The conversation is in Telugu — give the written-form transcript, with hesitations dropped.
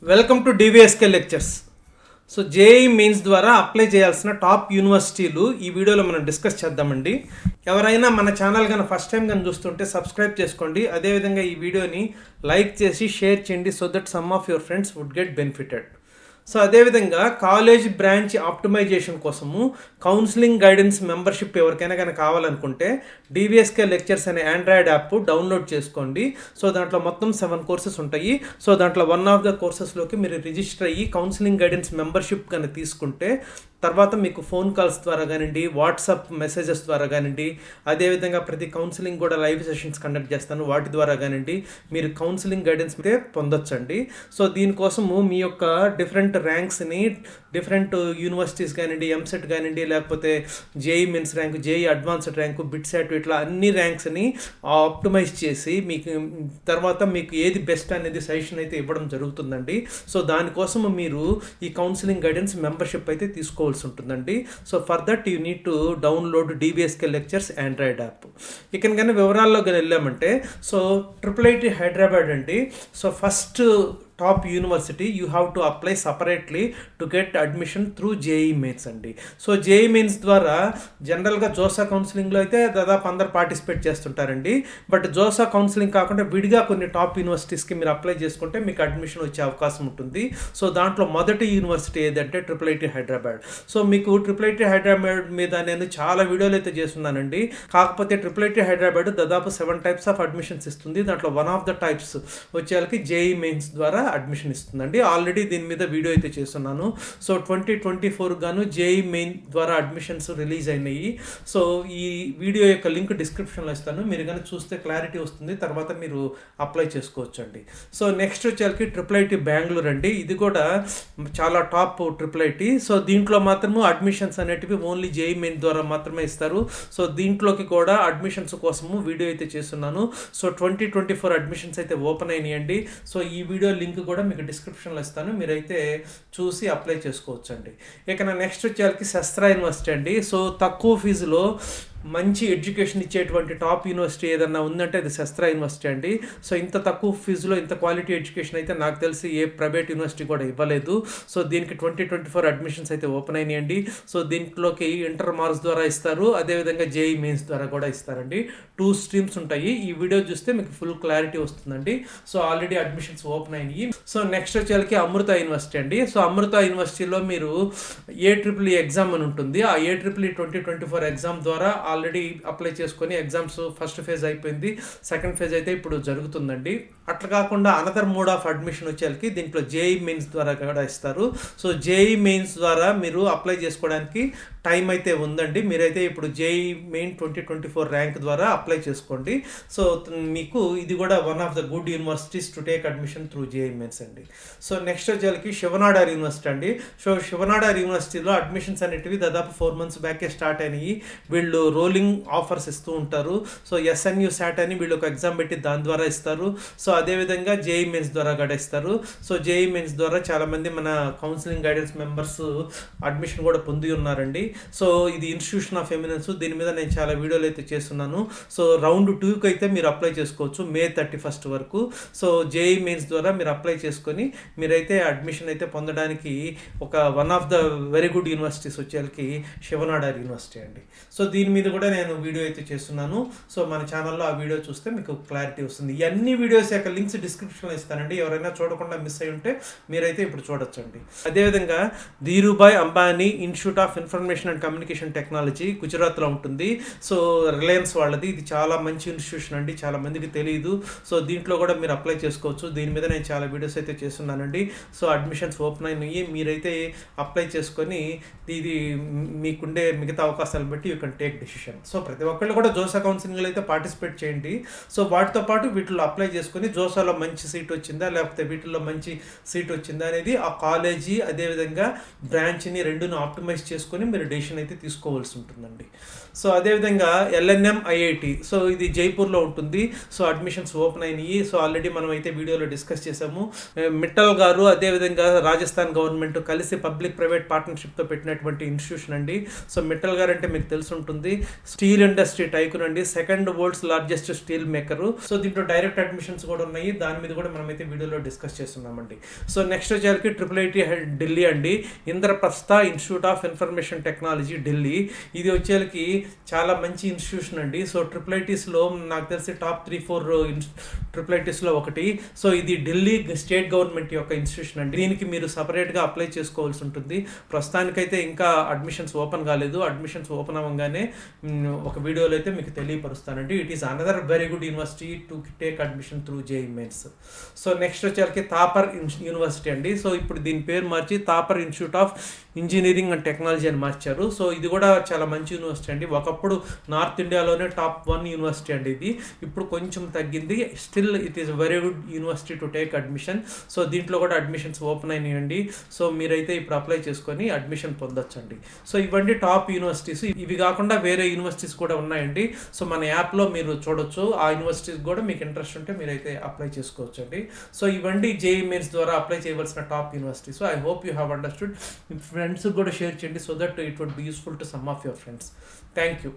Welcome to DVSK lectures. So JEE mains ద్వారా అప్లై చేయాల్సిన టాప్ యూనివర్సిటీలు ఈ వీడియోలో మనం డిస్కస్ చేద్దామండి. ఎవరైనా మన ఛానల్ కానీ ఫస్ట్ టైం కానీ చూస్తుంటే సబ్స్క్రైబ్ చేసుకోండి. అదేవిధంగా ఈ వీడియోని లైక్ చేసి షేర్ చేయండి so that some of your friends would get benefited. So అదేవిధంగా కాలేజ్ బ్రాంచ్ ఆప్టిమైజేషన్ కోసము కౌన్సిలింగ్ గైడెన్స్ మెంబర్షిప్ ఎవరికైనా కానీ కావాలనుకుంటే డివిఎస్కే లెక్చర్స్ అనే ఆండ్రాయిడ్ యాప్ డౌన్లోడ్ చేసుకోండి. సో దాంట్లో మొత్తం 7 కోర్సెస్ ఉంటాయి. సో దాంట్లో వన్ ఆఫ్ ద కోర్సెస్లోకి మీరు రిజిస్టర్ అయ్యి కౌన్సిలింగ్ గైడెన్స్ మెంబర్షిప్ కానీ తీసుకుంటే తర్వాత మీకు ఫోన్ కాల్స్ ద్వారా కానివ్వండి, వాట్సాప్ మెసేజెస్ ద్వారా కానివ్వండి, అదేవిధంగా ప్రతి కౌన్సిలింగ్ కూడా లైవ్ సెషన్స్ కండక్ట్ చేస్తాను, వాటి ద్వారా కానివ్వండి మీరు కౌన్సిలింగ్ గైడెన్స్ అయితే పొందొచ్చండి. సో దీనికోసము మీ యొక్క డిఫరెంట్ ర్యాంక్స్ని డిఫరెంట్ యూనివర్సిటీస్ కానివ్వండి, ఎంసెట్ కానివ్వండి, లేకపోతే JEE mains rank, JEE advanced rank, BITSAT, ఇట్లా అన్ని ర్యాంక్స్ని ఆప్టిమైజ్ చేసి మీకు తర్వాత మీకు ఏది బెస్ట్ అనేది సజెషన్ అయితే ఇవ్వడం జరుగుతుందండి. సో దానికోసం మీరు ఈ కౌన్సిలింగ్ గైడెన్స్ మెంబర్షిప్ అయితే తీసుకోవాలి ఉంటుందండి. So for that you need to download DVSK lectures Android app. ఇక్కడ కానీ వివరాల్లో కానీ వెళ్ళామంటే సో IIIT హైదరాబాద్ అండి. So first top university you have to apply separately to get admission through JEE mains అండి. సో జేఈ మెయిన్స్ ద్వారా జనరల్గా జోసా కౌన్సిలింగ్లో అయితే దాదాపు అందరు పార్టిసిపేట్ చేస్తుంటారండి. బట్ జోసా కౌన్సిలింగ్ కాకుండా విడిగా కొన్ని టాప్ యూనివర్సిటీస్కి మీరు అప్లై చేసుకుంటే మీకు అడ్మిషన్ వచ్చే అవకాశం ఉంటుంది. సో దాంట్లో మొదటి యూనివర్సిటీ ఏదంటే IIIT హైదరాబాద్. సో మీకు IIIT హైదరాబాద్ మీద నేను చాలా వీడియోలు అయితే చేస్తున్నానండి. కాకపోతే IIIT హైదరాబాద్ దాదాపు 7 టైప్స్ ఆఫ్ అడ్మిషన్స్ ఇస్తుంది. దాంట్లో వన్ ఆఫ్ ద టైప్స్ వచ్చేకి జేఈ మెయిన్స్ ద్వారా అడ్మిషన్ ఇస్తుందండి. ఆల్రెడీ దీని మీద వీడియో అయితే చేస్తున్నాను. సో 2024 గాను జేఈ మెయిన్ ద్వారా అడ్మిషన్స్ రిలీజ్ అయినాయి. సో ఈ వీడియో యొక్క లింక్ డిస్క్రిప్షన్లో ఇస్తాను, మీరు కానీ చూస్తే క్లారిటీ వస్తుంది, తర్వాత మీరు అప్లై చేసుకోవచ్చు అండి. సో నెక్స్ట్ వచ్చేకి IIIT బెంగళూరు అండి. ఇది కూడా చాలా టాప్ IIIT. సో దీంట్లో మాత్రము అడ్మిషన్స్ అనేటివి ఓన్లీ జేఈ మెయిన్ ద్వారా మాత్రమే ఇస్తారు. సో దీంట్లోకి కూడా అడ్మిషన్స్ కోసము వీడియో అయితే చేస్తున్నాను. సో 2024 అడ్మిషన్స్ అయితే ఓపెన్ అయినాయండి. సో ఈ వీడియో లింక్ కూడా మీకు డిస్క్రిప్షన్లో ఇస్తాను, మీరైతే చూసి అప్లై చేసుకోవచ్చు అండి. ఇక నెక్స్ట్ వచ్చేకి శస్త్ర యూనివర్సిటీ అండి. సో తక్కువ ఫీజులో మంచి ఎడ్యుకేషన్ ఇచ్చేటువంటి టాప్ యూనివర్సిటీ ఏదన్నా ఉందంటే అది శస్త్ర యూనివర్సిటీ అండి. సో ఇంత తక్కువ ఫీజులో ఇంత క్వాలిటీ ఎడ్యుకేషన్ అయితే నాకు తెలిసి ఏ ప్రైవేట్ యూనివర్సిటీ కూడా ఇవ్వలేదు. సో దీనికి 2024 అడ్మిషన్స్ అయితే ఓపెన్ అయినాయండి. సో దీంట్లోకి ఇంటర్ మార్క్స్ ద్వారా ఇస్తారు, అదేవిధంగా జేఈ మెయిన్స్ ద్వారా కూడా ఇస్తారండి. 2 స్ట్రీమ్స్ ఉంటాయి. ఈ వీడియో చూస్తే మీకు ఫుల్ క్లారిటీ వస్తుందండి. సో ఆల్రెడీ అడ్మిషన్స్ ఓపెన్ అయినాయి. సో నెక్స్ట్ వచ్చేకి అమృత యూనివర్సిటీ అండి. సో అమృత యూనివర్సిటీలో మీరు AEEE ఎగ్జామ్ అని ఉంటుంది. ఆ AEEE 2024 ఎగ్జామ్ ద్వారా ఆల్రెడీ అప్లై చేసుకొని ఎగ్జామ్స్ ఫస్ట్ ఫేజ్ అయిపోయింది, సెకండ్ ఫేజ్ అయితే ఇప్పుడు జరుగుతుందండి. అట్లా కాకుండా అనదర్ మోడ్ ఆఫ్ అడ్మిషన్ వచ్చేకి దీంట్లో జేఈ మెయిన్స్ ద్వారా కూడా ఇస్తారు. సో జేఈ మెయిన్స్ ద్వారా మీరు అప్లై చేసుకోవడానికి టైం అయితే ఉందండి. మీరైతే ఇప్పుడు జేఈ మెయిన్ 2024 ర్యాంక్ ద్వారా అప్లై చేసుకోండి. సో మీకు ఇది కూడా one of the good universities to take admission through JEE mains అండి. సో నెక్స్ట్ వచ్చేకి శివనాడార్ యూనివర్సిటీ అండి. సో శివనాడార్ యూనివర్సిటీలో అడ్మిషన్స్ అనేటివి దాదాపు 4 months బ్యాకే స్టార్ట్ అయినాయి. వీళ్ళు రోలింగ్ ఆఫర్స్ ఇస్తూ ఉంటారు. సో SNU SAT అని వీళ్ళు ఒక ఎగ్జామ్ పెట్టి దాని ద్వారా ఇస్తారు. సో అదేవిధంగా జేఈ మెయిన్స్ ద్వారా కూడా ఇస్తారు. సో జేఈ మెయిన్స్ ద్వారా చాలామంది మన కౌన్సిలింగ్ గైడెన్స్ మెంబర్స్ అడ్మిషన్ కూడా పొంది ఉన్నారండి. సో ఇది ఇన్స్టిట్యూషన్ ఆఫ్ ఎమినెన్స్, దీని మీద నేను చాలా వీడియోలు అయితే చేస్తున్నాను. సో రౌండ్ 2కి అయితే మీరు అప్లై చేసుకోవచ్చు May 31st వరకు. సో జేఈ మెయిన్స్ ద్వారా మీరు అప్లై చేసుకొని మీరైతే అడ్మిషన్ అయితే పొందడానికి ఒక one of the very good universities వచ్చేకి శివనాడార్ యూనివర్సిటీ అండి. సో దీని మీద కూడా నేను వీడియో అయితే చేస్తున్నాను. సో మన ఛానల్లో ఆ వీడియో చూస్తే మీకు క్లారిటీ వస్తుంది. ఈ అన్ని వీడియోస్ యొక్క లింక్స్ డిస్క్రిప్షన్లో ఇస్తానండి. ఎవరైనా చూడకుండా మిస్ అయి ఉంటే మీరైతే ఇప్పుడు చూడొచ్చండి. అదేవిధంగా Dhirubhai Ambani institute of information and communication technology గుజరాత్లో ఉంటుంది. సో రిలయన్స్ వాళ్ళది. ఇది చాలా మంచి ఇన్స్టిట్యూషన్ అండి, చాలా మందికి తెలియదు. సో దీంట్లో కూడా మీరు అప్లై చేసుకోవచ్చు. దీని మీద నేను చాలా వీడియోస్ అయితే చేస్తున్నానండి. సో అడ్మిషన్స్ ఓపెన్ అయినాయి, మీరైతే అప్లై చేసుకొని ఇది మీకుండే మిగతా అవకాశాలు బట్టి you can take decision. So ప్రతి ఒక్కళ్ళు కూడా జోసా కౌన్సిలింగ్లో అయితే పార్టిసిపేట్ చేయండి. సో వాటితో పాటు వీటిలో అప్లై చేసుకొని జోసాలో మంచి సీట్ వచ్చిందా లేకపోతే వీటిల్లో మంచి సీట్ వచ్చిందా అనేది ఆ కాలేజీ అదేవిధంగా బ్రాంచ్ని రెండును ఆప్టిమైజ్ చేసుకొని మీరు డెసిషన్ అయితే తీసుకోవాల్సి ఉంటుందండి. సో అదేవిధంగా LNM IIT, సో ఇది జైపూర్లో ఉంటుంది. సో అడ్మిషన్స్ ఓపెన్ అయినాయి. సో ఆల్రెడీ మనం అయితే వీడియోలో డిస్కస్ చేసాము. మిట్టల్ గారు అదేవిధంగా రాజస్థాన్ గవర్నమెంట్ కలిసి పబ్లిక్ ప్రైవేట్ పార్ట్నర్షిప్తో పెట్టినటువంటి ఇన్స్టిట్యూషన్ అండి. సో మిట్టల్ గారు అంటే మీకు తెలిసి ఉంటుంది, స్టీల్ ఇండస్ట్రీ టైకూన్ అండి, second world's largest steel maker. So దీంట్లో డైరెక్ట్ అడ్మిషన్స్ కూడా కూడా ఉన్నాయి, దాని మీద కూడా మనమైతే వీడియోలో డిస్కస్ చేస్తున్నామండి. సో నెక్స్ట్ వచ్చేసరికి IIIT ఢిల్లీ అండి, Indraprastha institute of information technology Delhi. ఇది వచ్చేసరికి చాలా మంచి ఇన్స్టిట్యూషన్ అండి. సో IIITస్లో నాకు తెలిసి టాప్ 3-4 IIITస్లో ఒకటి. సో ఇది ఢిల్లీ స్టేట్ గవర్నమెంట్ యొక్క ఇన్స్టిట్యూషన్ అండి. దీనికి మీరు సపరేట్గా అప్లై చేసుకోవాల్సి ఉంటుంది. ప్రస్తుతానికైతే ఇంకా అడ్మిషన్స్ ఓపెన్ కాలేదు. అడ్మిషన్స్ ఓపెన్ అవ్వగానే ఒక వీడియోలో అయితే మీకు తెలియపరుస్తానండి. It is another very good university to take admission through JEE mains. So next వచ్చేసరికి థాపర్ యూనివర్సిటీ అండి. సో ఇప్పుడు దీని పేరు మార్చి Thapar institute of engineering and technology అని మార్చారు. సో ఇది కూడా చాలా మంచి యూనివర్సిటీ అండి. ఒకప్పుడు నార్త్ ఇండియాలోనే టాప్ 1 యూనివర్సిటీ అండి ఇది. ఇప్పుడు కొంచెం తగ్గింది. Still it is very good university to take admission. So దీంట్లో కూడా అడ్మిషన్స్ ఓపెన్ అయినాయండి. సో మీరైతే ఇప్పుడు అప్లై చేసుకొని అడ్మిషన్ పొందొచ్చండి. సో ఇవన్నీ టాప్ యూనివర్సిటీస్. ఇవి కాకుండా వేరే యూనివర్సిటీస్ కూడా ఉన్నాయండి. సో మన యాప్లో మీరు చూడొచ్చు. ఆ యూనివర్సిటీస్ కూడా మీకు ఇంట్రెస్ట్ ఉంటే మీరైతే అప్లై చేసుకోవచ్చు అండి. సో ఇవన్నీ JEE మెయిన్స్ ద్వారా అప్లై చేయవలసిన top universities. I hope you have understood. Friends కూడా షేర్ చేయండి, so that it would be useful to some of your friends. Thank you.